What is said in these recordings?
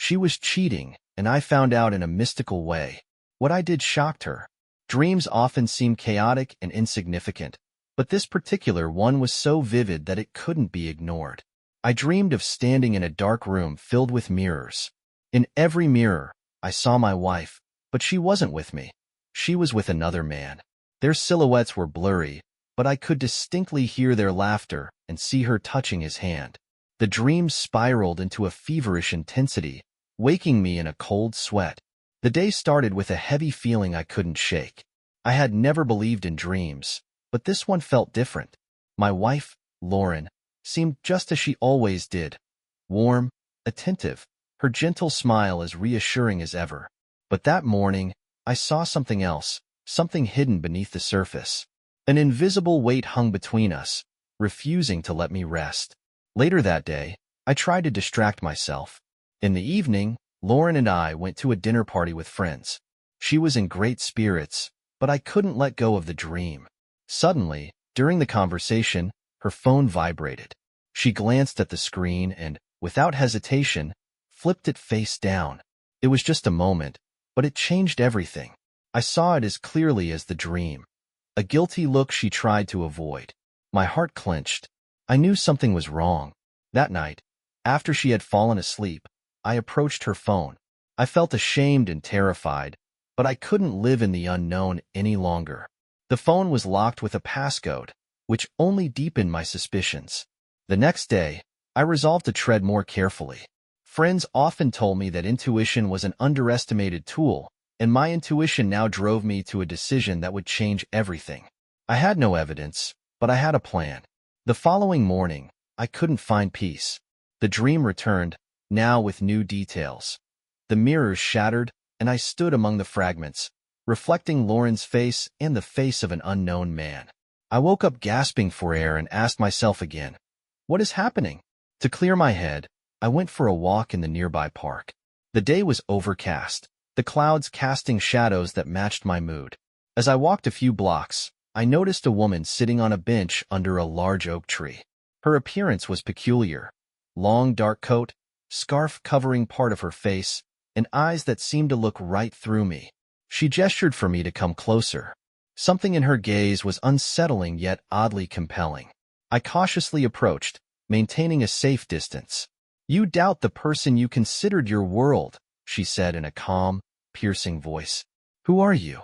She was cheating, and I found out in a mystical way. What I did shocked her. Dreams often seem chaotic and insignificant, but this particular one was so vivid that it couldn't be ignored. I dreamed of standing in a dark room filled with mirrors. In every mirror, I saw my wife, but she wasn't with me. She was with another man. Their silhouettes were blurry, but I could distinctly hear their laughter and see her touching his hand. The dream spiraled into a feverish intensity, waking me in a cold sweat. The day started with a heavy feeling I couldn't shake. I had never believed in dreams, but this one felt different. My wife, Lauren, seemed just as she always did, warm, attentive, her gentle smile as reassuring as ever. But that morning, I saw something else, something hidden beneath the surface. An invisible weight hung between us, refusing to let me rest. Later that day, I tried to distract myself. In the evening, Lauren and I went to a dinner party with friends. She was in great spirits, but I couldn't let go of the dream. Suddenly, during the conversation, her phone vibrated. She glanced at the screen and, without hesitation, flipped it face down. It was just a moment, but it changed everything. I saw it as clearly as the dream. A guilty look she tried to avoid. My heart clenched. I knew something was wrong. That night, after she had fallen asleep, I approached her phone. I felt ashamed and terrified, but I couldn't live in the unknown any longer. The phone was locked with a passcode, which only deepened my suspicions. The next day, I resolved to tread more carefully. Friends often told me that intuition was an underestimated tool, and my intuition now drove me to a decision that would change everything. I had no evidence, but I had a plan. The following morning, I couldn't find peace. The dream returned, now with new details. The mirrors shattered, and I stood among the fragments, reflecting Lauren's face and the face of an unknown man. I woke up gasping for air and asked myself again, what is happening? To clear my head, I went for a walk in the nearby park. The day was overcast, the clouds casting shadows that matched my mood. As I walked a few blocks, I noticed a woman sitting on a bench under a large oak tree. Her appearance was peculiar. Long dark coat, scarf covering part of her face, and eyes that seemed to look right through me. She gestured for me to come closer. Something in her gaze was unsettling yet oddly compelling. I cautiously approached, maintaining a safe distance. "You doubt the person you considered your world," she said in a calm, piercing voice. "Who are you?"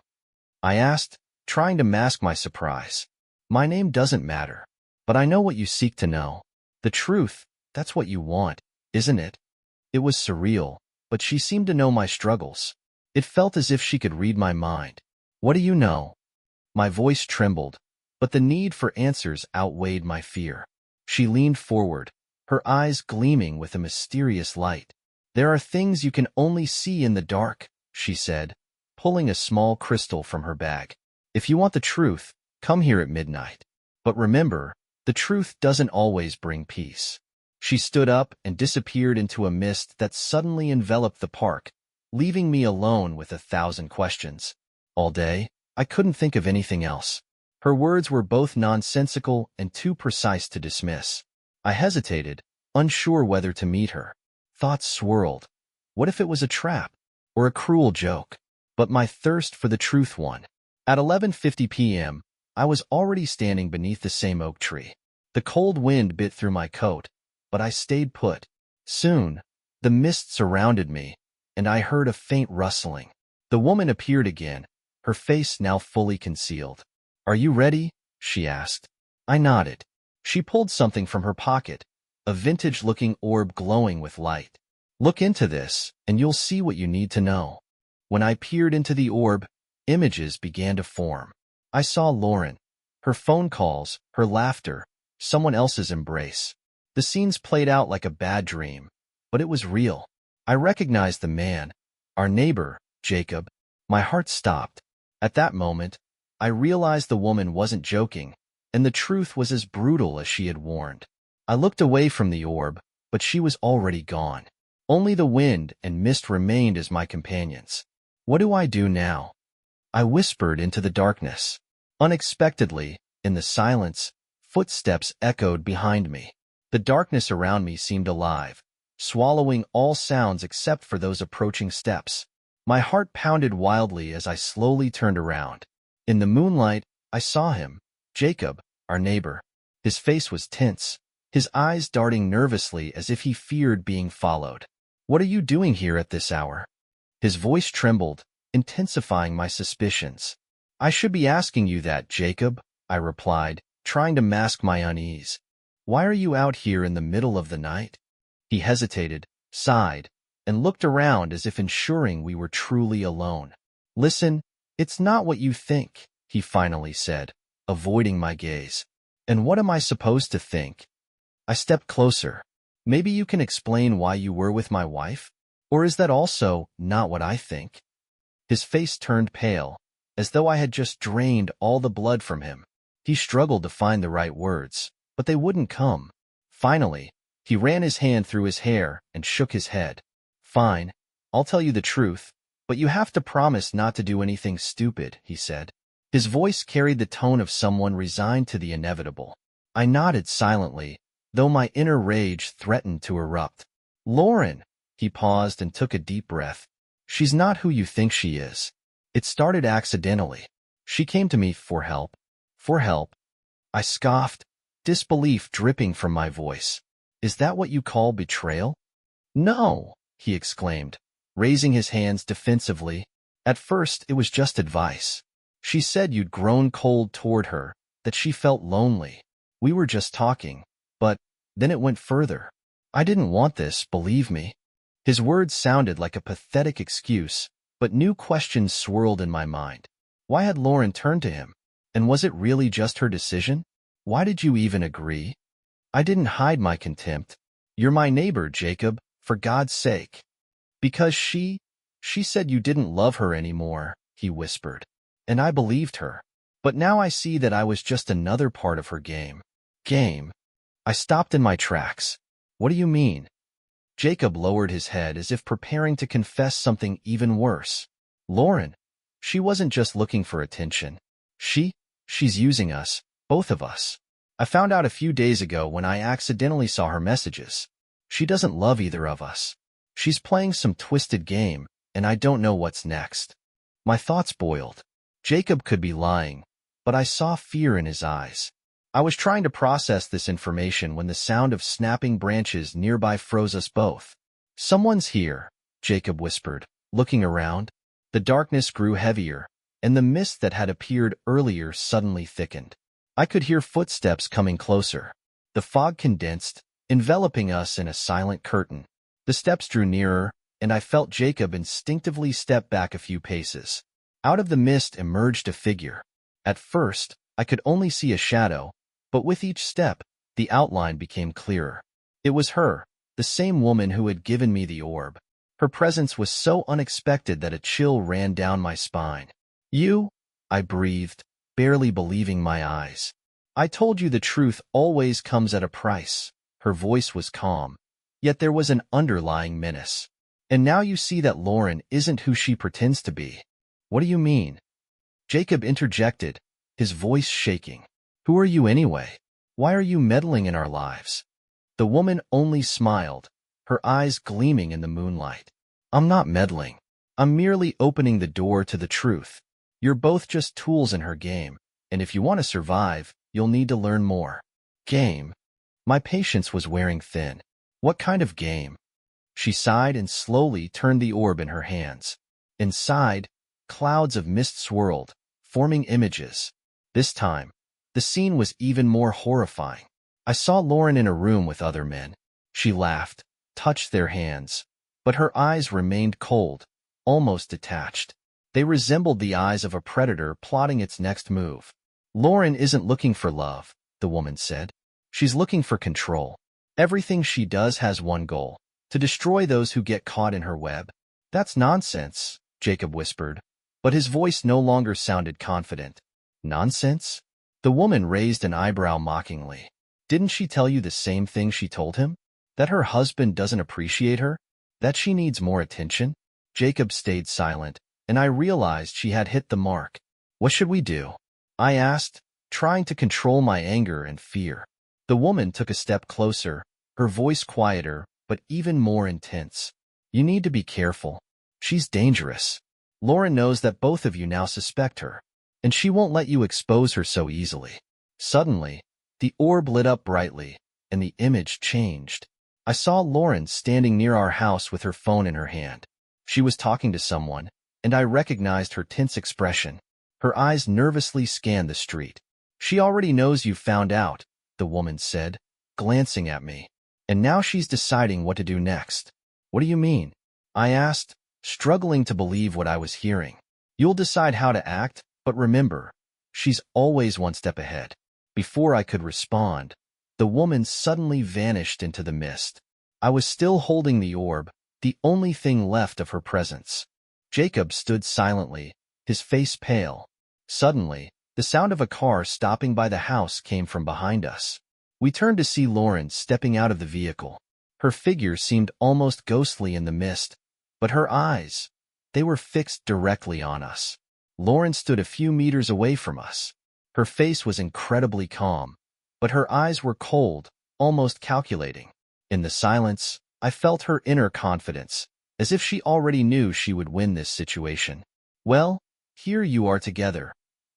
I asked, trying to mask my surprise. "My name doesn't matter, but I know what you seek to know. The truth, that's what you want, isn't it?" It was surreal, but she seemed to know my struggles. It felt as if she could read my mind. "What do you know?" My voice trembled, but the need for answers outweighed my fear. She leaned forward, her eyes gleaming with a mysterious light. "There are things you can only see in the dark," she said, pulling a small crystal from her bag. "If you want the truth, come here at midnight. But remember, the truth doesn't always bring peace." She stood up and disappeared into a mist that suddenly enveloped the park, leaving me alone with 1,000 questions. All day, I couldn't think of anything else. Her words were both nonsensical and too precise to dismiss. I hesitated, unsure whether to meet her. Thoughts swirled. What if it was a trap, or a cruel joke? But my thirst for the truth won. At 11:50 p.m., I was already standing beneath the same oak tree. The cold wind bit through my coat, but I stayed put. Soon, the mist surrounded me, and I heard a faint rustling. The woman appeared again, her face now fully concealed. "Are you ready?" she asked. I nodded. She pulled something from her pocket, a vintage-looking orb glowing with light. "Look into this, and you'll see what you need to know." When I peered into the orb, images began to form. I saw Lauren, her phone calls, her laughter, someone else's embrace. The scenes played out like a bad dream, but it was real. I recognized the man, our neighbor, Jacob. My heart stopped. At that moment, I realized the woman wasn't joking, and the truth was as brutal as she had warned. I looked away from the orb, but she was already gone. Only the wind and mist remained as my companions. What do I do now? I whispered into the darkness. Unexpectedly, in the silence, footsteps echoed behind me. The darkness around me seemed alive, swallowing all sounds except for those approaching steps. My heart pounded wildly as I slowly turned around. In the moonlight, I saw him, Jacob, our neighbor. His face was tense, his eyes darting nervously as if he feared being followed. "What are you doing here at this hour?" His voice trembled, intensifying my suspicions. "I should be asking you that, Jacob," I replied, trying to mask my unease. "Why are you out here in the middle of the night?" He hesitated, sighed, and looked around as if ensuring we were truly alone. "Listen, it's not what you think," he finally said, avoiding my gaze. "And what am I supposed to think?" I stepped closer. "Maybe you can explain why you were with my wife? Or is that also not what I think?" His face turned pale, as though I had just drained all the blood from him. He struggled to find the right words, but they wouldn't come. Finally, he ran his hand through his hair and shook his head. "Fine, I'll tell you the truth, but you have to promise not to do anything stupid," he said. His voice carried the tone of someone resigned to the inevitable. I nodded silently, though my inner rage threatened to erupt. "Lauren," he paused and took a deep breath. "She's not who you think she is. It started accidentally. She came to me for help." "For help?" I scoffed, disbelief dripping from my voice. "Is that what you call betrayal?" "No," he exclaimed, raising his hands defensively. "At first, it was just advice. She said you'd grown cold toward her, that she felt lonely. We were just talking, but then it went further. I didn't want this, believe me." His words sounded like a pathetic excuse, but new questions swirled in my mind. Why had Lauren turned to him? And was it really just her decision? Why did you even agree? I didn't hide my contempt. "You're my neighbor, Jacob, for God's sake." "Because she said you didn't love her anymore," he whispered. And I believed her. But now I see that I was just another part of her game. Game? I stopped in my tracks. "What do you mean?" Jacob lowered his head as if preparing to confess something even worse. "Lauren, she wasn't just looking for attention. She's using us, both of us. I found out a few days ago when I accidentally saw her messages. She doesn't love either of us. She's playing some twisted game, and I don't know what's next." My thoughts boiled. Jacob could be lying, but I saw fear in his eyes. I was trying to process this information when the sound of snapping branches nearby froze us both. "Someone's here," Jacob whispered, looking around. The darkness grew heavier, and the mist that had appeared earlier suddenly thickened. I could hear footsteps coming closer. The fog condensed, enveloping us in a silent curtain. The steps drew nearer, and I felt Jacob instinctively step back a few paces. Out of the mist emerged a figure. At first, I could only see a shadow, but with each step, the outline became clearer. It was her, the same woman who had given me the orb. Her presence was so unexpected that a chill ran down my spine. "You?" I breathed, barely believing my eyes. "I told you the truth always comes at a price." Her voice was calm, yet there was an underlying menace. "And now you see that Lauren isn't who she pretends to be." "What do you mean?" Jacob interjected, his voice shaking. "Who are you anyway? Why are you meddling in our lives?" The woman only smiled, her eyes gleaming in the moonlight. "I'm not meddling. I'm merely opening the door to the truth. You're both just tools in her game, and if you want to survive, you'll need to learn more." "Game?" My patience was wearing thin. "What kind of game?" She sighed and slowly turned the orb in her hands. Inside, clouds of mist swirled, forming images. This time, the scene was even more horrifying. I saw Lauren in a room with other men. She laughed, touched their hands, but her eyes remained cold, almost detached. They resembled the eyes of a predator plotting its next move. "Lauren isn't looking for love," the woman said. "She's looking for control. Everything she does has one goal: to destroy those who get caught in her web." "That's nonsense," Jacob whispered, but his voice no longer sounded confident. "Nonsense?" The woman raised an eyebrow mockingly. "Didn't she tell you the same thing she told him? That her husband doesn't appreciate her? That she needs more attention?" Jacob stayed silent, and I realized she had hit the mark. "What should we do?" I asked, trying to control my anger and fear. The woman took a step closer, her voice quieter, but even more intense. You need to be careful. She's dangerous. Lauren knows that both of you now suspect her, and she won't let you expose her so easily. Suddenly, the orb lit up brightly, and the image changed. I saw Lauren standing near our house with her phone in her hand. She was talking to someone, and I recognized her tense expression. Her eyes nervously scanned the street. She already knows you've found out, the woman said, glancing at me. And now she's deciding what to do next. What do you mean? I asked, struggling to believe what I was hearing. You'll decide how to act, but remember, she's always one step ahead. Before I could respond, the woman suddenly vanished into the mist. I was still holding the orb, the only thing left of her presence. Jacob stood silently, his face pale. Suddenly, the sound of a car stopping by the house came from behind us. We turned to see Lauren stepping out of the vehicle. Her figure seemed almost ghostly in the mist, but her eyes, they were fixed directly on us. Lauren stood a few meters away from us. Her face was incredibly calm, but her eyes were cold, almost calculating. In the silence, I felt her inner confidence, as if she already knew she would win this situation. Well, here you are together.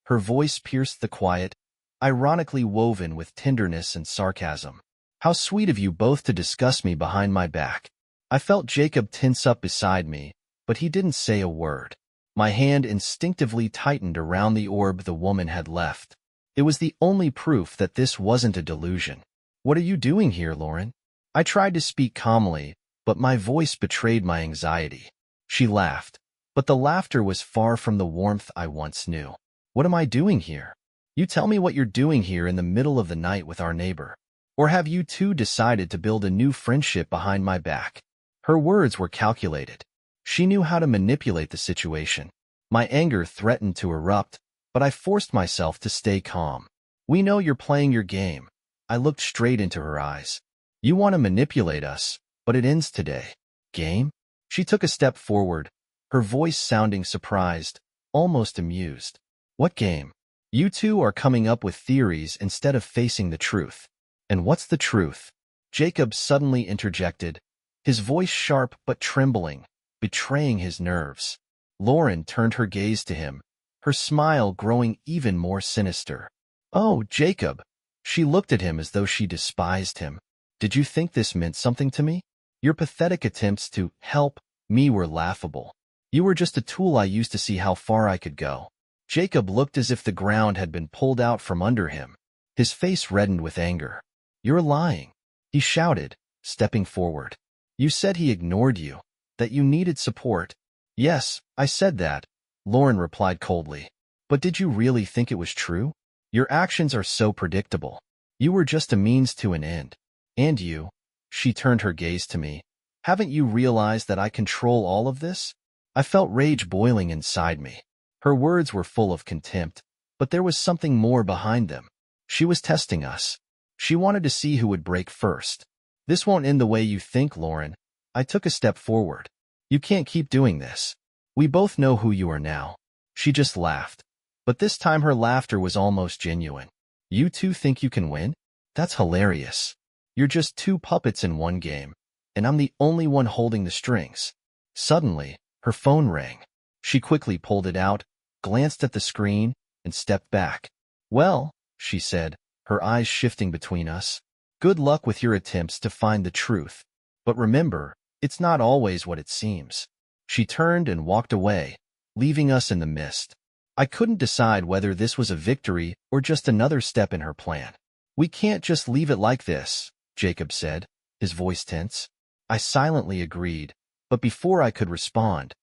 Her voice pierced the quiet, ironically woven with tenderness and sarcasm. How sweet of you both to discuss me behind my back. I felt Jacob tense up beside me, but he didn't say a word. My hand instinctively tightened around the orb the woman had left. It was the only proof that this wasn't a delusion. What are you doing here, Lauren? I tried to speak calmly, but my voice betrayed my anxiety. She laughed, but the laughter was far from the warmth I once knew. What am I doing here? You tell me what you're doing here in the middle of the night with our neighbor. Or have you two decided to build a new friendship behind my back? Her words were calculated. She knew how to manipulate the situation. My anger threatened to erupt, but I forced myself to stay calm. We know you're playing your game. I looked straight into her eyes. You want to manipulate us, but it ends today. Game? She took a step forward, her voice sounding surprised, almost amused. What game? You two are coming up with theories instead of facing the truth. And what's the truth? Jacob suddenly interjected, his voice sharp but trembling, betraying his nerves. Lauren turned her gaze to him, her smile growing even more sinister. Oh, Jacob! She looked at him as though she despised him. Did you think this meant something to me? Your pathetic attempts to help me were laughable. You were just a tool I used to see how far I could go. Jacob looked as if the ground had been pulled out from under him. His face reddened with anger. You're lying, he shouted, stepping forward. You said he ignored you, that you needed support. Yes, I said that, Lauren replied coldly. But did you really think it was true? Your actions are so predictable. You were just a means to an end. And you, she turned her gaze to me, haven't you realized that I control all of this? I felt rage boiling inside me. Her words were full of contempt, but there was something more behind them. She was testing us. She wanted to see who would break first. This won't end the way you think, Lauren. I took a step forward. You can't keep doing this. We both know who you are now. She just laughed. But this time her laughter was almost genuine. You two think you can win? That's hilarious. You're just two puppets in one game, and I'm the only one holding the strings. Suddenly, her phone rang. She quickly pulled it out, glanced at the screen, and stepped back. Well, she said, her eyes shifting between us. Good luck with your attempts to find the truth. But remember, it's not always what it seems. She turned and walked away, leaving us in the mist. I couldn't decide whether this was a victory or just another step in her plan. We can't just leave it like this, Jacob said, his voice tense. I silently agreed, but before I could respond,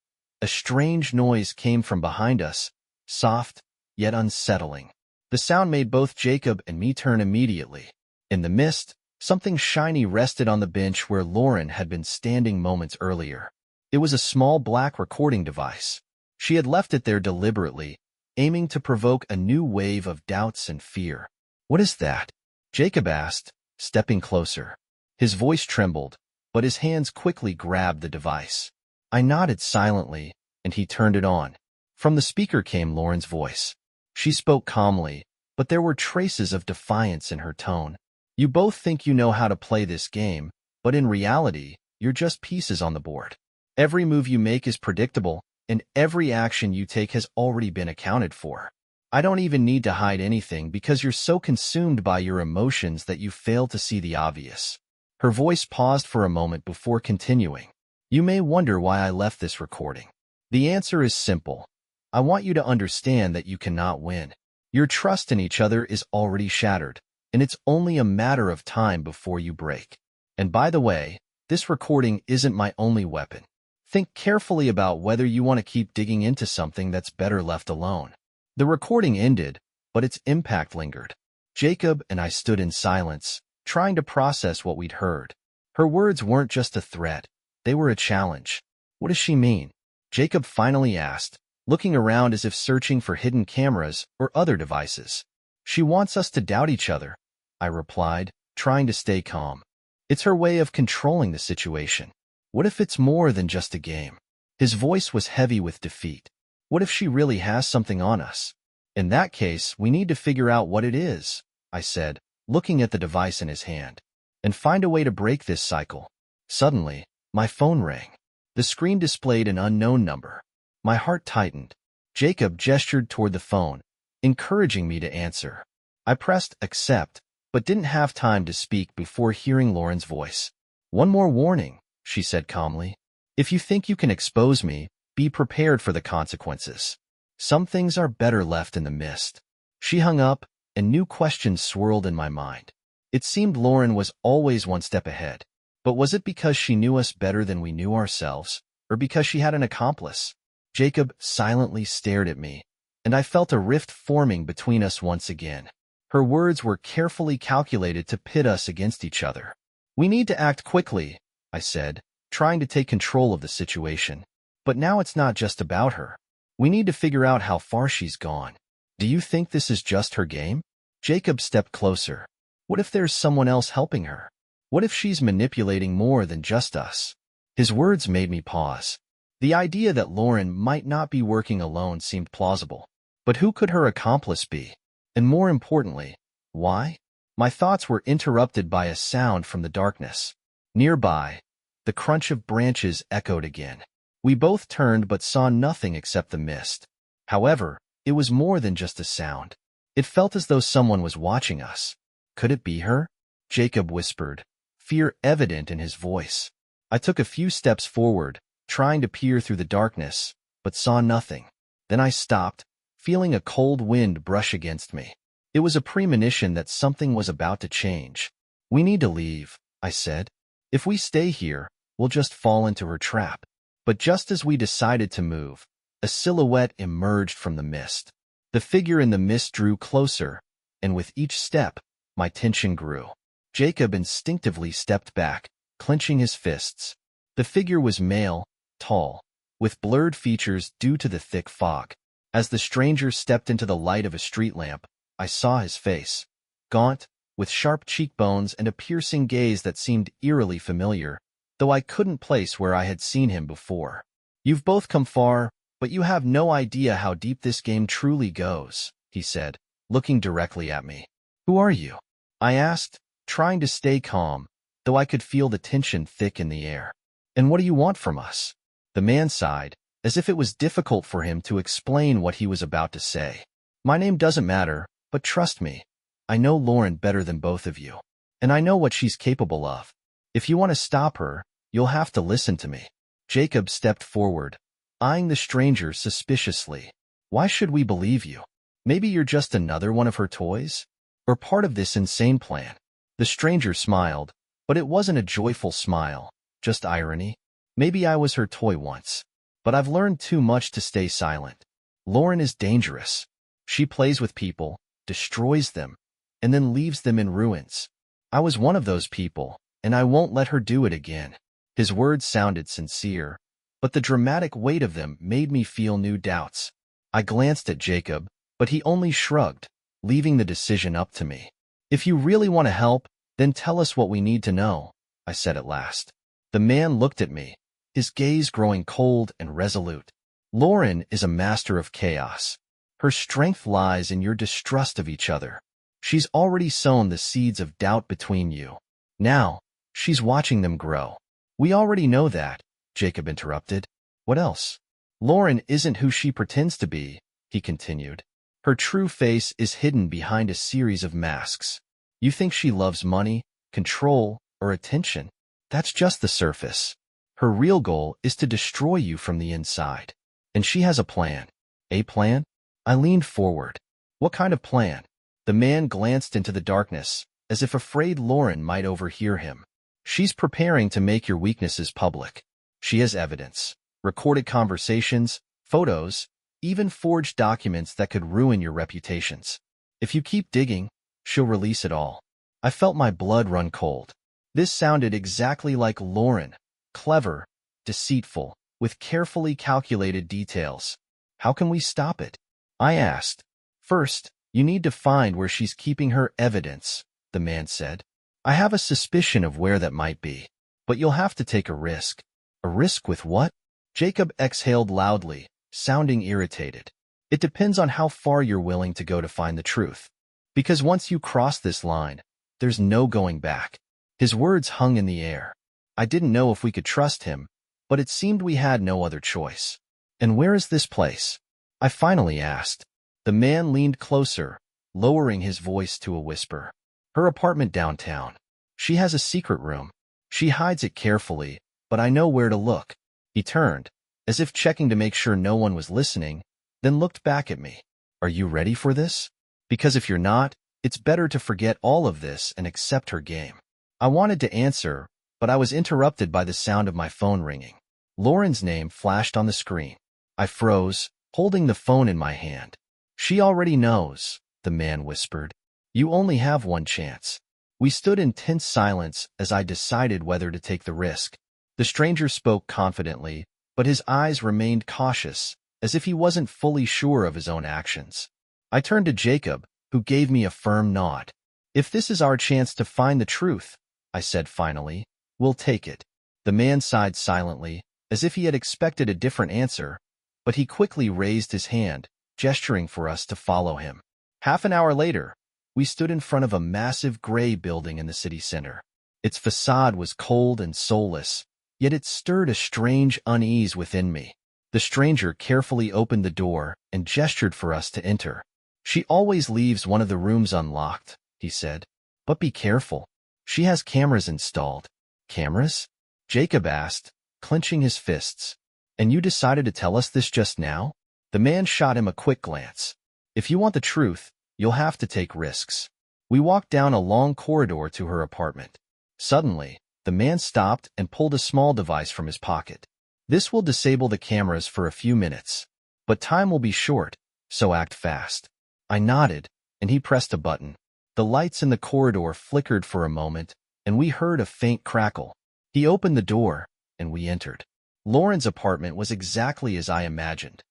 a strange noise came from behind us, soft, yet unsettling. The sound made both Jacob and me turn immediately. In the mist, something shiny rested on the bench where Lauren had been standing moments earlier. It was a small black recording device. She had left it there deliberately, aiming to provoke a new wave of doubts and fear. What is that? Jacob asked, stepping closer. His voice trembled, but his hands quickly grabbed the device. I nodded silently, and he turned it on. From the speaker came Lauren's voice. She spoke calmly, but there were traces of defiance in her tone. You both think you know how to play this game, But in reality, you're just pieces on the board. Every move you make is predictable, and every action you take has already been accounted for. I don't even need to hide anything because you're so consumed by your emotions that you fail to see the obvious. Her voice paused for a moment before continuing. You may wonder why I left this recording. The answer is simple. I want you to understand that you cannot win. Your trust in each other is already shattered, and it's only a matter of time before you break. And by the way, this recording isn't my only weapon. Think carefully about whether you want to keep digging into something that's better left alone. The recording ended, but its impact lingered. Jacob and I stood in silence, trying to process what we'd heard. Her words weren't just a threat, they were a challenge. What does she mean? Jacob finally asked, looking around as if searching for hidden cameras or other devices. She wants us to doubt each other, I replied, trying to stay calm. It's her way of controlling the situation. What if it's more than just a game? His voice was heavy with defeat. What if she really has something on us? In that case, we need to figure out what it is, I said, looking at the device in his hand, and find a way to break this cycle. Suddenly, my phone rang. The screen displayed an unknown number. My heart tightened. Jacob gestured toward the phone, encouraging me to answer. I pressed accept, but didn't have time to speak before hearing Lauren's voice. One more warning, she said calmly. If you think you can expose me, be prepared for the consequences. Some things are better left in the mist. She hung up, and new questions swirled in my mind. It seemed Lauren was always one step ahead. But was it because she knew us better than we knew ourselves, or because she had an accomplice? Jacob silently stared at me, and I felt a rift forming between us once again. Her words were carefully calculated to pit us against each other. We need to act quickly, I said, trying to take control of the situation. But now it's not just about her. We need to figure out how far she's gone. Do you think this is just her game? Jacob stepped closer. What if there's someone else helping her? What if she's manipulating more than just us? His words made me pause. The idea that Lauren might not be working alone seemed plausible. But who could her accomplice be? And more importantly, why? My thoughts were interrupted by a sound from the darkness. Nearby, the crunch of branches echoed again. We both turned but saw nothing except the mist. However, it was more than just a sound. It felt as though someone was watching us. Could it be her? Jacob whispered, fear evident in his voice. I took a few steps forward, trying to peer through the darkness, but saw nothing. Then I stopped, feeling a cold wind brush against me. It was a premonition that something was about to change. We need to leave, I said. If we stay here, we'll just fall into her trap. But just as we decided to move, a silhouette emerged from the mist. The figure in the mist drew closer, and with each step, my tension grew. Jacob instinctively stepped back, clenching his fists. The figure was male, tall, with blurred features due to the thick fog. As the stranger stepped into the light of a street lamp, I saw his face. Gaunt, with sharp cheekbones and a piercing gaze that seemed eerily familiar, though I couldn't place where I had seen him before. You've both come far, but you have no idea how deep this game truly goes, he said, looking directly at me. Who are you? I asked, trying to stay calm, though I could feel the tension thick in the air. And what do you want from us? The man sighed, as if it was difficult for him to explain what he was about to say. My name doesn't matter, but trust me, I know Lauren better than both of you, and I know what she's capable of. If you want to stop her, you'll have to listen to me. Jacob stepped forward, eyeing the stranger suspiciously. Why should we believe you? Maybe you're just another one of her toys? Or part of this insane plan? The stranger smiled, but it wasn't a joyful smile, just irony. Maybe I was her toy once, but I've learned too much to stay silent. Lauren is dangerous. She plays with people, destroys them, and then leaves them in ruins. I was one of those people, and I won't let her do it again. His words sounded sincere, but the dramatic weight of them made me feel new doubts. I glanced at Jacob, but he only shrugged, leaving the decision up to me. If you really want to help, then tell us what we need to know, I said at last. The man looked at me, his gaze growing cold and resolute. Lauren is a master of chaos. Her strength lies in your distrust of each other. She's already sown the seeds of doubt between you. Now, She's watching them grow. We already know that, Jacob interrupted. What else? Lauren isn't who she pretends to be, he continued. Her true face is hidden behind a series of masks. You think she loves money, control, or attention? That's just the surface. Her real goal is to destroy you from the inside. And she has a plan. A plan? I leaned forward. What kind of plan? The man glanced into the darkness, as if afraid Lauren might overhear him. She's preparing to make your weaknesses public. She has evidence. Recorded conversations, photos, even forged documents that could ruin your reputations. If you keep digging, she'll release it all. I felt my blood run cold. This sounded exactly like Lauren. Clever, deceitful, with carefully calculated details. How can we stop it? I asked. First, you need to find where she's keeping her evidence, the man said. I have a suspicion of where that might be, but you'll have to take a risk. A risk with what? Jacob exhaled loudly, sounding irritated. It depends on how far you're willing to go to find the truth. Because once you cross this line, there's no going back. His words hung in the air. I didn't know if we could trust him, but it seemed we had no other choice. And where is this place? I finally asked. The man leaned closer, lowering his voice to a whisper. Her apartment downtown. She has a secret room. She hides it carefully, but I know where to look. He turned, as if checking to make sure no one was listening, then looked back at me. Are you ready for this? Because if you're not, it's better to forget all of this and accept her game. I wanted to answer, but I was interrupted by the sound of my phone ringing. Lauren's name flashed on the screen. I froze, holding the phone in my hand. She already knows, the man whispered. You only have one chance. We stood in tense silence as I decided whether to take the risk. The stranger spoke confidently, but his eyes remained cautious, as if he wasn't fully sure of his own actions. I turned to Jacob, who gave me a firm nod. If this is our chance to find the truth, I said finally, we'll take it. The man sighed silently, as if he had expected a different answer, but he quickly raised his hand, gesturing for us to follow him. Half an hour later, we stood in front of a massive gray building in the city center. Its facade was cold and soulless, yet it stirred a strange unease within me. The stranger carefully opened the door and gestured for us to enter. She always leaves one of the rooms unlocked, he said. But be careful. She has cameras installed. Cameras? Jacob asked, clenching his fists. And you decided to tell us this just now? The man shot him a quick glance. If you want the truth, you'll have to take risks. We walked down a long corridor to her apartment. Suddenly, the man stopped and pulled a small device from his pocket. This will disable the cameras for a few minutes. But time will be short, so act fast. I nodded, and he pressed a button. The lights in the corridor flickered for a moment, and we heard a faint crackle. He opened the door, and we entered. Lauren's apartment was exactly as I imagined.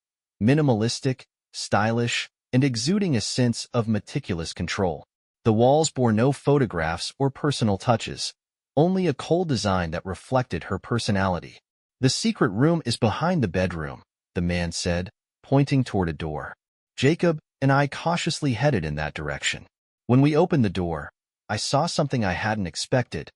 Minimalistic, stylish, and exuding a sense of meticulous control. The walls bore no photographs or personal touches, only a cold design that reflected her personality. The secret room is behind the bedroom, the man said, pointing toward a door. Jacob and I cautiously headed in that direction. When we opened the door, I saw something I hadn't expected.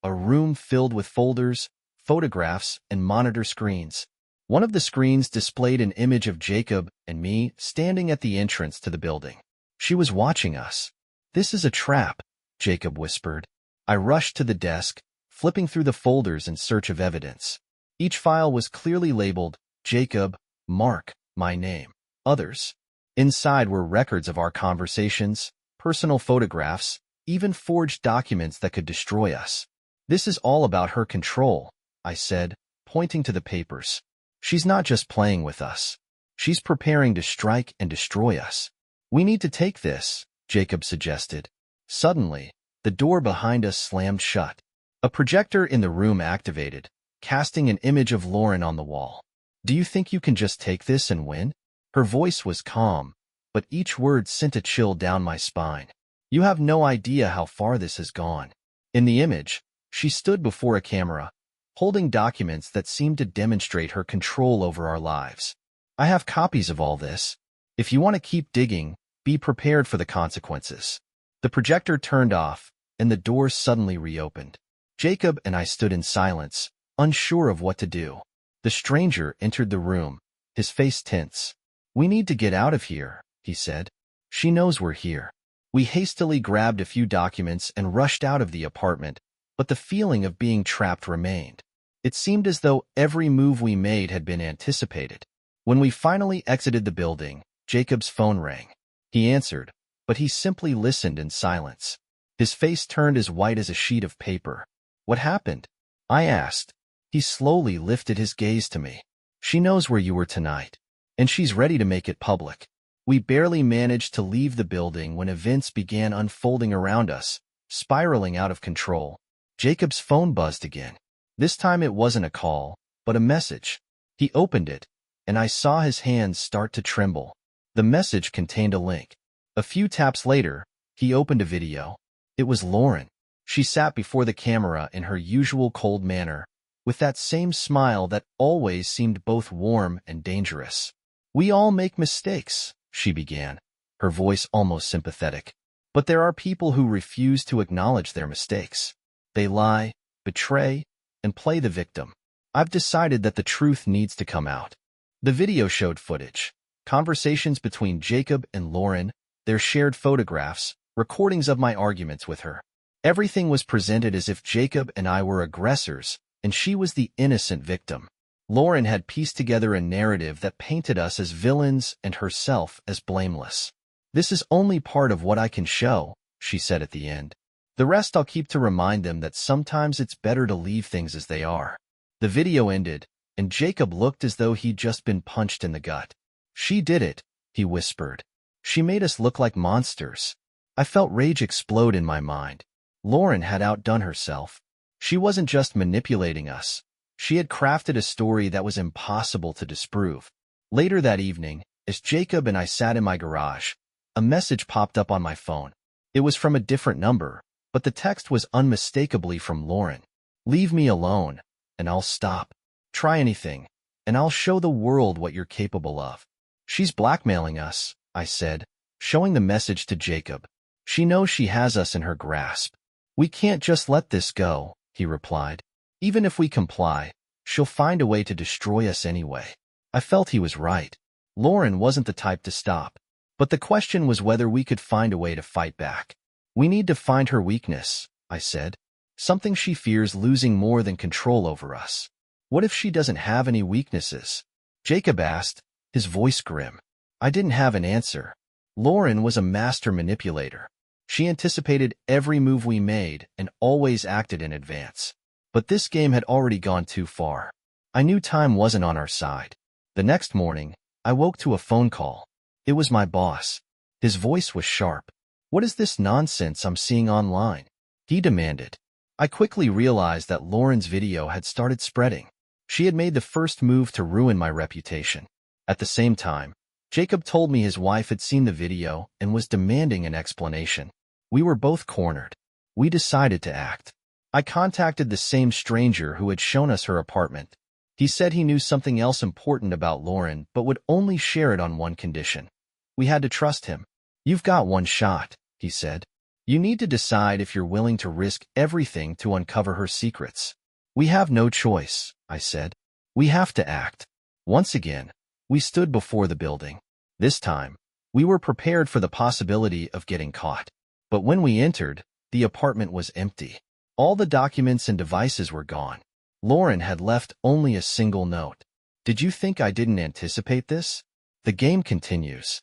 A room filled with folders, photographs, and monitor screens. One of the screens displayed an image of Jacob and me standing at the entrance to the building. She was watching us. This is a trap, Jacob whispered. I rushed to the desk, flipping through the folders in search of evidence. Each file was clearly labeled, Jacob, Mark, my name, others. Inside were records of our conversations, personal photographs, even forged documents that could destroy us. This is all about her control, I said, pointing to the papers. She's not just playing with us. She's preparing to strike and destroy us. We need to take this, Jacob suggested. Suddenly, the door behind us slammed shut. A projector in the room activated, casting an image of Lauren on the wall. Do you think you can just take this and win? Her voice was calm, but each word sent a chill down my spine. You have no idea how far this has gone. In the image, she stood before a camera, holding documents that seemed to demonstrate her control over our lives. I have copies of all this. If you want to keep digging, be prepared for the consequences. The projector turned off, and the door suddenly reopened. Jacob and I stood in silence, unsure of what to do. The stranger entered the room, his face tense. "We need to get out of here," he said. "She knows we're here." We hastily grabbed a few documents and rushed out of the apartment, but the feeling of being trapped remained. It seemed as though every move we made had been anticipated. When we finally exited the building, Jacob's phone rang. He answered, but he simply listened in silence. His face turned as white as a sheet of paper. "What happened?" I asked. He slowly lifted his gaze to me. "She knows where you were tonight, and she's ready to make it public." We barely managed to leave the building when events began unfolding around us, spiraling out of control. Jacob's phone buzzed again. This time it wasn't a call, but a message. He opened it, and I saw his hands start to tremble. The message contained a link. A few taps later, he opened a video. It was Lauren. She sat before the camera in her usual cold manner, with that same smile that always seemed both warm and dangerous. "We all make mistakes," she began, her voice almost sympathetic. "But there are people who refuse to acknowledge their mistakes. They lie, betray, and play the victim. I've decided that the truth needs to come out." The video showed footage, conversations between Jacob and Lauren, their shared photographs, recordings of my arguments with her. Everything was presented as if Jacob and I were aggressors, and she was the innocent victim. Lauren had pieced together a narrative that painted us as villains and herself as blameless. "This is only part of what I can show," she said at the end. "The rest I'll keep to remind them that sometimes it's better to leave things as they are." The video ended, and Jacob looked as though he'd just been punched in the gut. "She did it," he whispered. "She made us look like monsters." I felt rage explode in my mind. Lauren had outdone herself. She wasn't just manipulating us. She had crafted a story that was impossible to disprove. Later that evening, as Jacob and I sat in my garage, a message popped up on my phone. It was from a different number, but the text was unmistakably from Lauren. "Leave me alone, and I'll stop. Try anything, and I'll show the world what you're capable of." "She's blackmailing us," I said, showing the message to Jacob. "She knows she has us in her grasp." "We can't just let this go," he replied. "Even if we comply, she'll find a way to destroy us anyway." I felt he was right. Lauren wasn't the type to stop. But the question was whether we could find a way to fight back. "We need to find her weakness," I said. "Something she fears losing more than control over us." "What if she doesn't have any weaknesses?" Jacob asked, his voice grim. I didn't have an answer. Lauren was a master manipulator. She anticipated every move we made and always acted in advance. But this game had already gone too far. I knew time wasn't on our side. The next morning, I woke to a phone call. It was my boss. His voice was sharp. "What is this nonsense I'm seeing online?" he demanded. I quickly realized that Lauren's video had started spreading. She had made the first move to ruin my reputation. At the same time, Jacob told me his wife had seen the video and was demanding an explanation. We were both cornered. We decided to act. I contacted the same stranger who had shown us her apartment. He said he knew something else important about Lauren, but would only share it on one condition. We had to trust him. "You've got one shot," he said. "You need to decide if you're willing to risk everything to uncover her secrets." "We have no choice," I said. "We have to act." Once again, we stood before the building. This time, we were prepared for the possibility of getting caught. But when we entered, the apartment was empty. All the documents and devices were gone. Lauren had left only a single note. "Did you think I didn't anticipate this?" The game continues.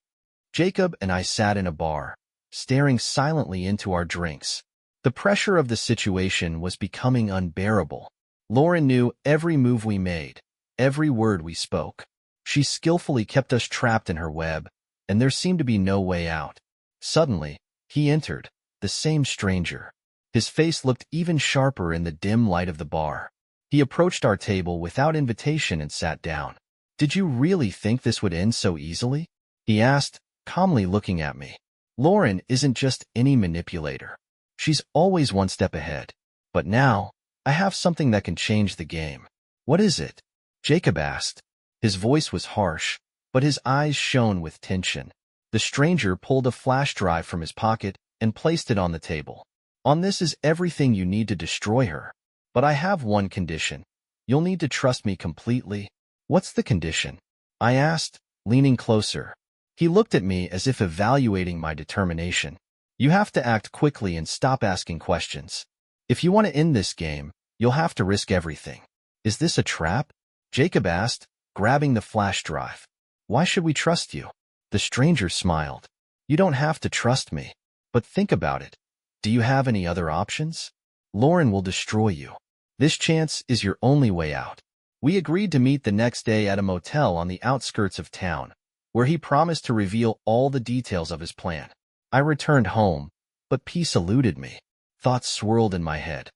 Jacob and I sat in a bar, staring silently into our drinks. The pressure of the situation was becoming unbearable. Lauren knew every move we made, every word we spoke. She skillfully kept us trapped in her web, and there seemed to be no way out. Suddenly, he entered, the same stranger. His face looked even sharper in the dim light of the bar. He approached our table without invitation and sat down. "Did you really think this would end so easily?" he asked, calmly looking at me. "Lauren isn't just any manipulator. She's always one step ahead. But now, I have something that can change the game." "What is it?" Jacob asked. His voice was harsh, but his eyes shone with tension. The stranger pulled a flash drive from his pocket and placed it on the table. "On this is everything you need to destroy her." But I have one condition. You'll need to trust me completely. What's the condition? I asked, leaning closer. He looked at me as if evaluating my determination. You have to act quickly and stop asking questions. If you want to end this game, you'll have to risk everything. Is this a trap? Jacob asked, grabbing the flash drive. Why should we trust you? The stranger smiled. You don't have to trust me. But think about it. Do you have any other options? Lauren will destroy you. This chance is your only way out. We agreed to meet the next day at a motel on the outskirts of town, where he promised to reveal all the details of his plan. I returned home, but peace eluded me. Thoughts swirled in my head.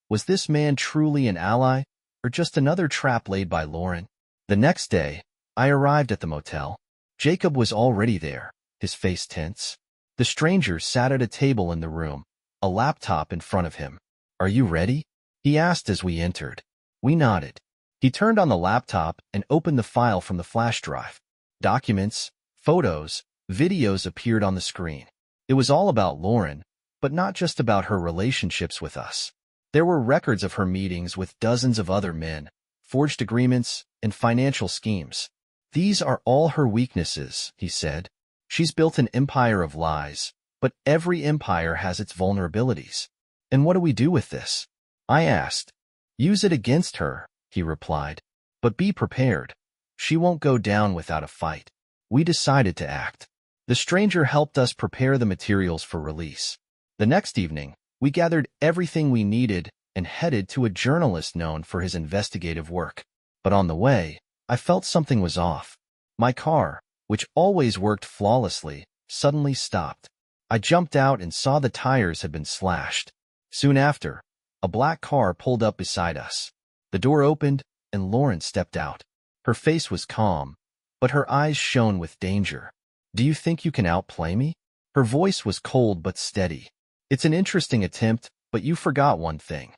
Was this man truly an ally, or just another trap laid by Lauren? The next day, I arrived at the motel. Jacob was already there, his face tense. The stranger sat at a table in the room, a laptop in front of him. Are you ready? He asked as we entered. We nodded. He turned on the laptop and opened the file from the flash drive. Documents, photos, videos appeared on the screen. It was all about Lauren, but not just about her relationships with us. There were records of her meetings with dozens of other men, forged agreements, and financial schemes. These are all her weaknesses, he said. She's built an empire of lies, but every empire has its vulnerabilities. And what do we do with this? I asked. Use it against her, he replied. But be prepared. She won't go down without a fight. We decided to act. The stranger helped us prepare the materials for release. The next evening, we gathered everything we needed and headed to a journalist known for his investigative work. But on the way, I felt something was off. My car, which always worked flawlessly, suddenly stopped. I jumped out and saw the tires had been slashed. Soon after, a black car pulled up beside us. The door opened, and Lauren stepped out. Her face was calm, but her eyes shone with danger. Do you think you can outplay me? Her voice was cold but steady. It's an interesting attempt, but you forgot one thing.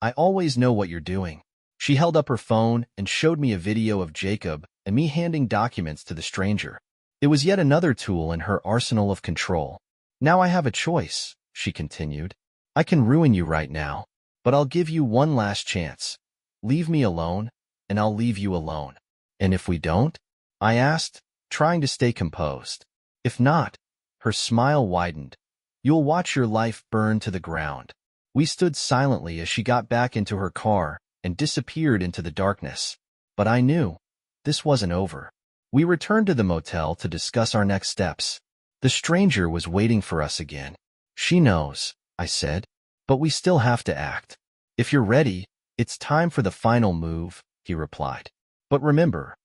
I always know what you're doing. She held up her phone and showed me a video of Jacob and me handing documents to the stranger. It was yet another tool in her arsenal of control. Now I have a choice, she continued. I can ruin you right now, but I'll give you one last chance. Leave me alone, and I'll leave you alone. And if we don't? I asked, trying to stay composed. If not, her smile widened. You'll watch your life burn to the ground. We stood silently as she got back into her car and disappeared into the darkness. But I knew this wasn't over. We returned to the motel to discuss our next steps. The stranger was waiting for us again. She knows, I said, but we still have to act. If you're ready, it's time for the final move, he replied. But remember,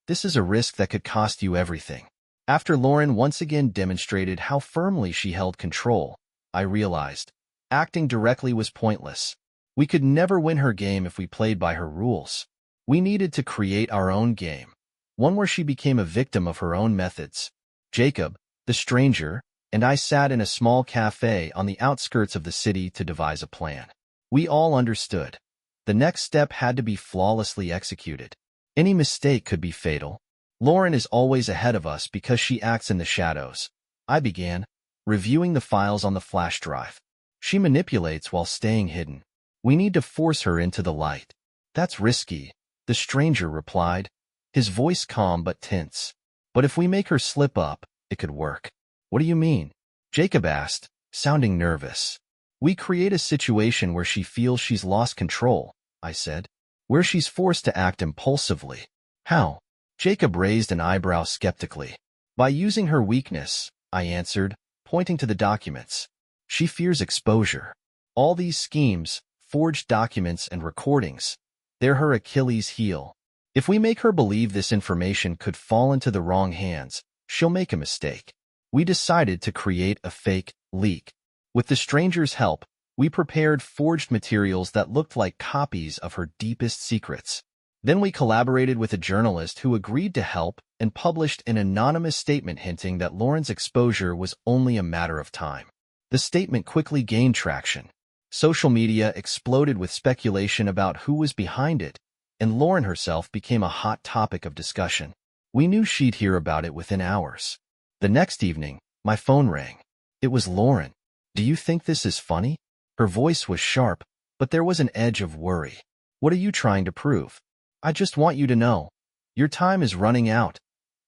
this is a risk that could cost you everything. After Lauren once again demonstrated how firmly she held control, I realized acting directly was pointless. We could never win her game if we played by her rules. We needed to create our own game, one where she became a victim of her own methods. Jacob, the stranger, and I sat in a small cafe on the outskirts of the city to devise a plan. We all understood. The next step had to be flawlessly executed. Any mistake could be fatal. Lauren is always ahead of us because she acts in the shadows. I began, reviewing the files on the flash drive. She manipulates while staying hidden. We need to force her into the light. That's risky, the stranger replied, his voice calm but tense. But if we make her slip up, it could work. What do you mean? Jacob asked, sounding nervous. We create a situation where she feels she's lost control, I said, where she's forced to act impulsively. How? Jacob raised an eyebrow skeptically. By using her weakness, I answered, pointing to the documents. She fears exposure. All these schemes, forged documents and recordings, they're her Achilles heel. If we make her believe this information could fall into the wrong hands, she'll make a mistake. We decided to create a fake leak. With the stranger's help, we prepared forged materials that looked like copies of her deepest secrets. Then we collaborated with a journalist who agreed to help and published an anonymous statement hinting that Lauren's exposure was only a matter of time. The statement quickly gained traction. Social media exploded with speculation about who was behind it, and Lauren herself became a hot topic of discussion. We knew she'd hear about it within hours. The next evening, my phone rang. It was Lauren. Do you think this is funny? Her voice was sharp, but there was an edge of worry. What are you trying to prove? I just want you to know. Your time is running out,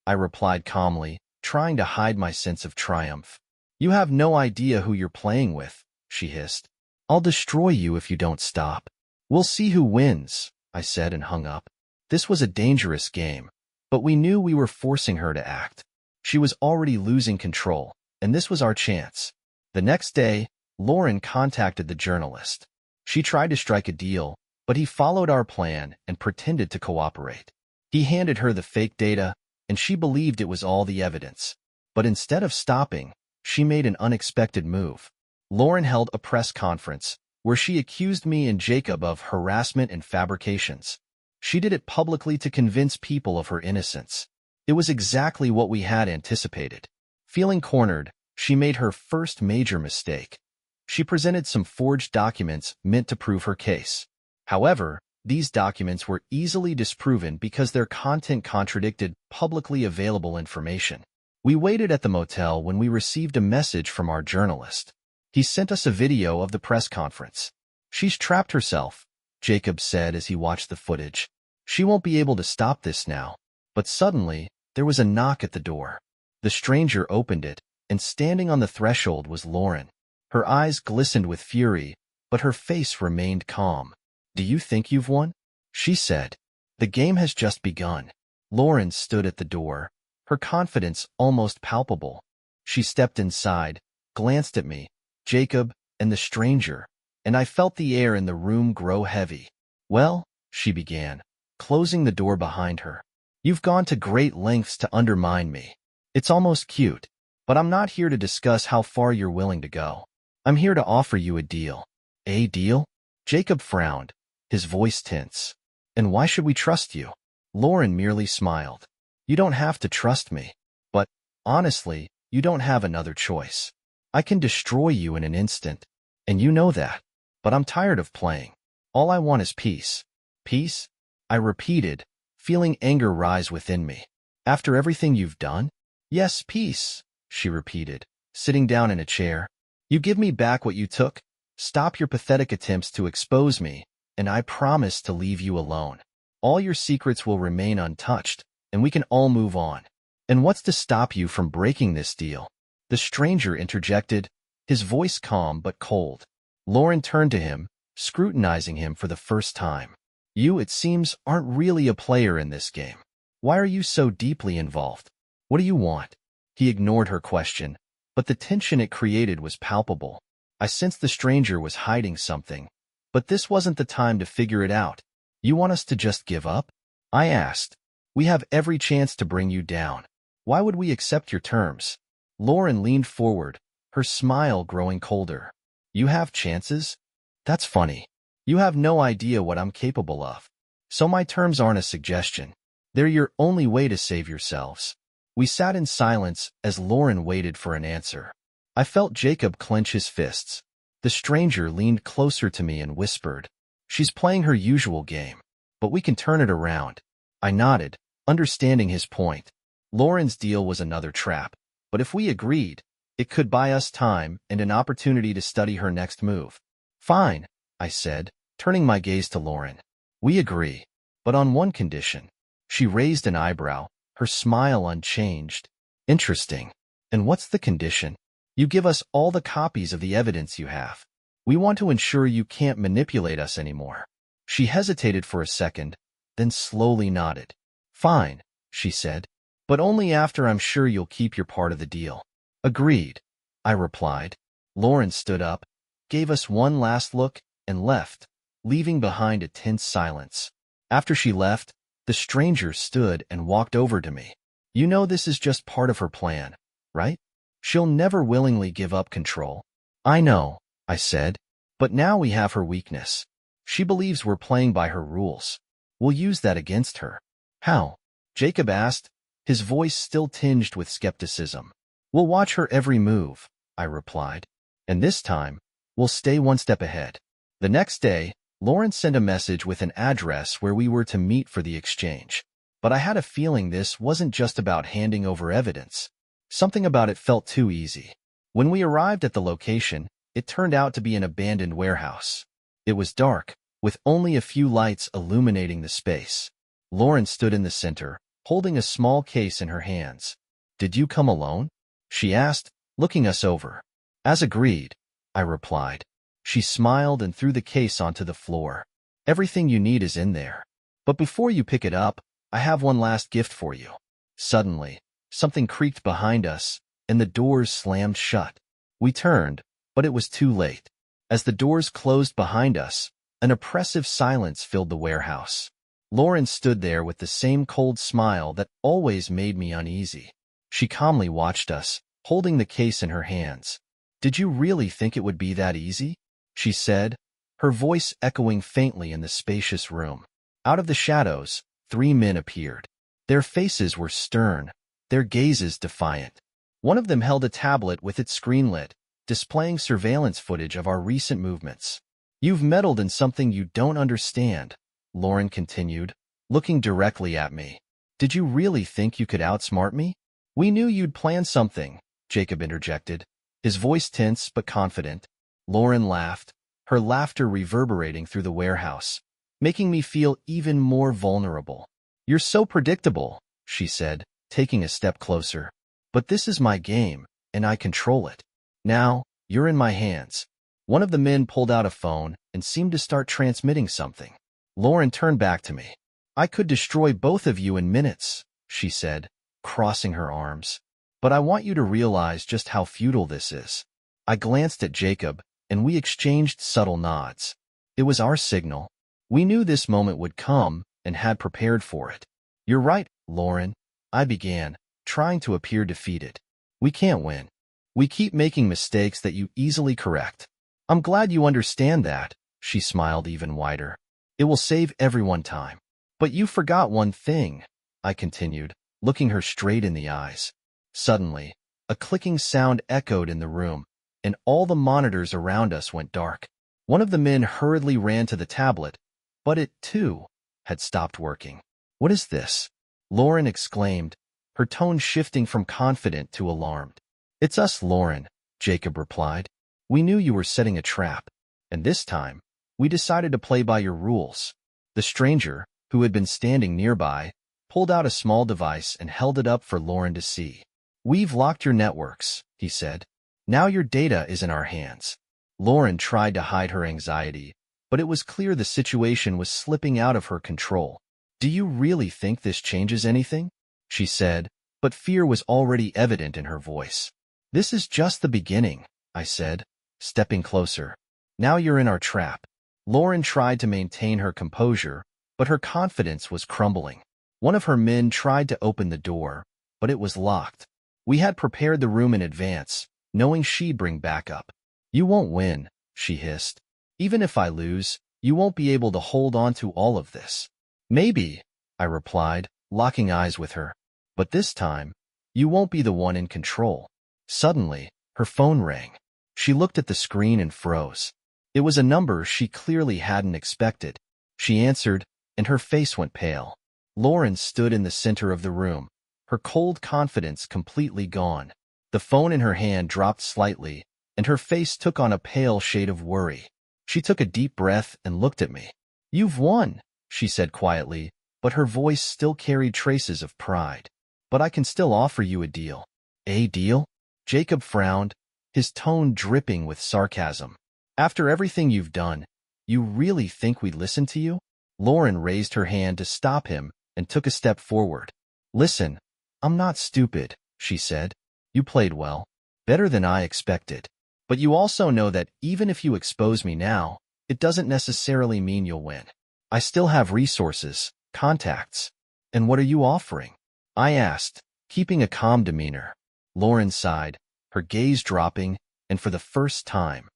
I replied calmly, trying to hide my sense of triumph. You have no idea who you're playing with, she hissed. I'll destroy you if you don't stop. We'll see who wins, I said and hung up. This was a dangerous game, but we knew we were forcing her to act. She was already losing control, and this was our chance. The next day, Lauren contacted the journalist. She tried to strike a deal, but he followed our plan and pretended to cooperate. He handed her the fake data, and she believed it was all the evidence. But instead of stopping, she made an unexpected move. Lauren held a press conference where she accused me and Jacob of harassment and fabrications. She did it publicly to convince people of her innocence. It was exactly what we had anticipated. Feeling cornered, she made her first major mistake. She presented some forged documents meant to prove her case. However, these documents were easily disproven because their content contradicted publicly available information. We waited at the motel when we received a message from our journalist. He sent us a video of the press conference. She's trapped herself, Jacob said as he watched the footage. She won't be able to stop this now. But suddenly, there was a knock at the door. The stranger opened it, and standing on the threshold was Lauren. Her eyes glistened with fury, but her face remained calm. Do you think you've won? She said. The game has just begun. Lauren stood at the door, her confidence almost palpable. She stepped inside, glanced at me, Jacob, and the stranger, and I felt the air in the room grow heavy. Well, she began, closing the door behind her. You've gone to great lengths to undermine me. It's almost cute, but I'm not here to discuss how far you're willing to go. I'm here to offer you a deal. A deal? Jacob frowned, his voice tense. And why should we trust you? Lauren merely smiled. You don't have to trust me. But, honestly, you don't have another choice. I can destroy you in an instant, and you know that. But I'm tired of playing. All I want is peace. Peace? I repeated, feeling anger rise within me. After everything you've done? Yes, peace, she repeated, sitting down in a chair. You give me back what you took? Stop your pathetic attempts to expose me, and I promise to leave you alone. All your secrets will remain untouched, and we can all move on. And what's to stop you from breaking this deal? The stranger interjected, his voice calm but cold. Lauren turned to him, scrutinizing him for the first time. You, it seems, aren't really a player in this game. Why are you so deeply involved? What do you want? He ignored her question, but the tension it created was palpable. I sensed the stranger was hiding something, but this wasn't the time to figure it out. You want us to just give up? I asked. We have every chance to bring you down. Why would we accept your terms? Lauren leaned forward, her smile growing colder. You have chances? That's funny. You have no idea what I'm capable of. So my terms aren't a suggestion. They're your only way to save yourselves. We sat in silence as Lauren waited for an answer. I felt Jacob clench his fists. The stranger leaned closer to me and whispered, She's playing her usual game, but we can turn it around. I nodded, understanding his point. Lauren's deal was another trap, but if we agreed, it could buy us time and an opportunity to study her next move. Fine, I said, turning my gaze to Lauren. We agree, but on one condition. She raised an eyebrow, her smile unchanged. Interesting. And what's the condition? You give us all the copies of the evidence you have. We want to ensure you can't manipulate us anymore. She hesitated for a second, then slowly nodded. Fine, she said, but only after I'm sure you'll keep your part of the deal. Agreed, I replied. Lauren stood up, gave us one last look, and left, leaving behind a tense silence. After she left, the stranger stood and walked over to me. You know this is just part of her plan, right? She'll never willingly give up control. I know, I said, but now we have her weakness. She believes we're playing by her rules. We'll use that against her. How? Jacob asked, his voice still tinged with skepticism. We'll watch her every move, I replied. And this time, we'll stay one step ahead. The next day, Lauren sent a message with an address where we were to meet for the exchange. But I had a feeling this wasn't just about handing over evidence. Something about it felt too easy. When we arrived at the location, it turned out to be an abandoned warehouse. It was dark, with only a few lights illuminating the space. Lauren stood in the center, holding a small case in her hands. "Did you come alone?" she asked, looking us over. "As agreed," I replied. She smiled and threw the case onto the floor. "Everything you need is in there. But before you pick it up, I have one last gift for you." Suddenly, something creaked behind us, and the doors slammed shut. We turned, but it was too late. As the doors closed behind us, an oppressive silence filled the warehouse. Lauren stood there with the same cold smile that always made me uneasy. She calmly watched us, holding the case in her hands. "Did you really think it would be that easy?" she said, her voice echoing faintly in the spacious room. Out of the shadows, 3 men appeared. Their faces were stern, their gazes defiant. One of them held a tablet with its screen lit, displaying surveillance footage of our recent movements. "You've meddled in something you don't understand," Lauren continued, looking directly at me. "Did you really think you could outsmart me?" "We knew you'd plan something," Jacob interjected, his voice tense but confident. Lauren laughed, her laughter reverberating through the warehouse, making me feel even more vulnerable. "You're so predictable," she said, taking a step closer. "But this is my game, and I control it. Now, you're in my hands." One of the men pulled out a phone and seemed to start transmitting something. Lauren turned back to me. "I could destroy both of you in minutes," she said, crossing her arms. "But I want you to realize just how futile this is." I glanced at Jacob, and we exchanged subtle nods. It was our signal. We knew this moment would come and had prepared for it. "You're right, Lauren," I began, trying to appear defeated. "We can't win. We keep making mistakes that you easily correct." "I'm glad you understand that," she smiled even wider. "It will save everyone time." "But you forgot one thing," I continued, looking her straight in the eyes. Suddenly, a clicking sound echoed in the room, and all the monitors around us went dark. One of the men hurriedly ran to the tablet, but it, too, had stopped working. "What is this?" Lauren exclaimed, her tone shifting from confident to alarmed. "It's us, Lauren," Jacob replied. "We knew you were setting a trap, and this time, we decided to play by your rules." The stranger, who had been standing nearby, pulled out a small device and held it up for Lauren to see. "We've locked your networks," he said. "Now your data is in our hands." Lauren tried to hide her anxiety, but it was clear the situation was slipping out of her control. "Do you really think this changes anything?" she said, but fear was already evident in her voice. "This is just the beginning," I said, stepping closer. "Now you're in our trap." Lauren tried to maintain her composure, but her confidence was crumbling. One of her men tried to open the door, but it was locked. We had prepared the room in advance, knowing she'd bring backup. "You won't win," she hissed. "Even if I lose, you won't be able to hold on to all of this." "Maybe," I replied, locking eyes with her. "But this time, you won't be the one in control." Suddenly, her phone rang. She looked at the screen and froze. It was a number she clearly hadn't expected. She answered, and her face went pale. Lauren stood in the center of the room, her cold confidence completely gone. The phone in her hand dropped slightly, and her face took on a pale shade of worry. She took a deep breath and looked at me. "You've won," she said quietly, but her voice still carried traces of pride. "But I can still offer you a deal." "A deal?" Jacob frowned, his tone dripping with sarcasm. "After everything you've done, you really think we'd listen to you?" Lauren raised her hand to stop him and took a step forward. "Listen, I'm not stupid," she said. "You played well, better than I expected. But you also know that even if you expose me now, it doesn't necessarily mean you'll win. I still have resources, contacts." "And what are you offering?" I asked, keeping a calm demeanor. Lauren sighed, her gaze dropping, and for the first time,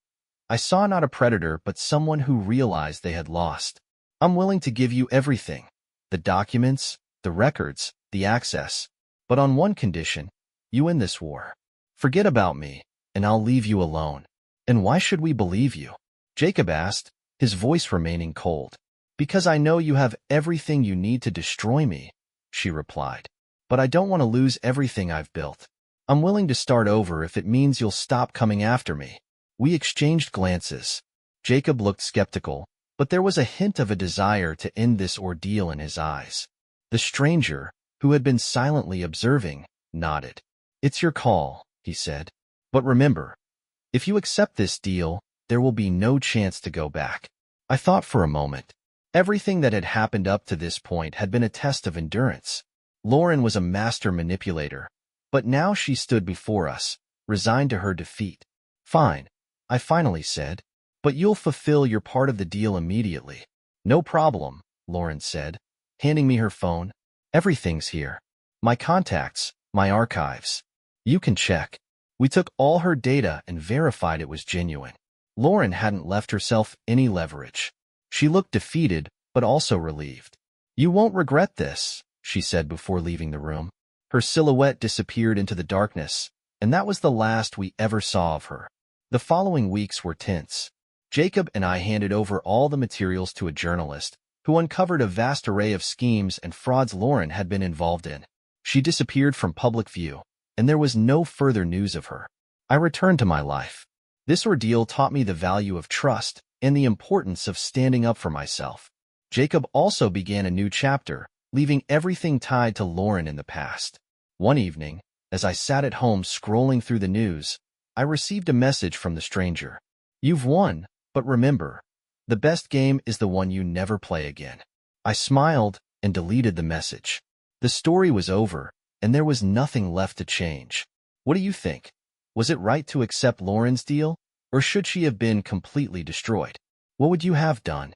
I saw not a predator but someone who realized they had lost. "I'm willing to give you everything, the documents, the records, the access, but on one condition: you win this war. Forget about me, and I'll leave you alone." "And why should we believe you?" Jacob asked, his voice remaining cold. "Because I know you have everything you need to destroy me," she replied. "But I don't want to lose everything I've built. I'm willing to start over if it means you'll stop coming after me." We exchanged glances. Jacob looked skeptical, but there was a hint of a desire to end this ordeal in his eyes. The stranger, who had been silently observing, nodded. "It's your call," he said. "But remember, if you accept this deal, there will be no chance to go back." I thought for a moment. Everything that had happened up to this point had been a test of endurance. Lauren was a master manipulator, but now she stood before us, resigned to her defeat. "Fine," I finally said, "but you'll fulfill your part of the deal immediately." "No problem," Lauren said, handing me her phone. "Everything's here. My contacts, my archives. You can check." We took all her data and verified it was genuine. Lauren hadn't left herself any leverage. She looked defeated, but also relieved. "You won't regret this," she said before leaving the room. Her silhouette disappeared into the darkness, and that was the last we ever saw of her. The following weeks were tense. Jacob and I handed over all the materials to a journalist, who uncovered a vast array of schemes and frauds Lauren had been involved in. She disappeared from public view, and there was no further news of her. I returned to my life. This ordeal taught me the value of trust and the importance of standing up for myself. Jacob also began a new chapter, leaving everything tied to Lauren in the past. One evening, as I sat at home scrolling through the news, I received a message from the stranger. "You've won, but remember, the best game is the one you never play again." I smiled and deleted the message. The story was over, and there was nothing left to change. What do you think? Was it right to accept Lauren's deal, or should she have been completely destroyed? What would you have done?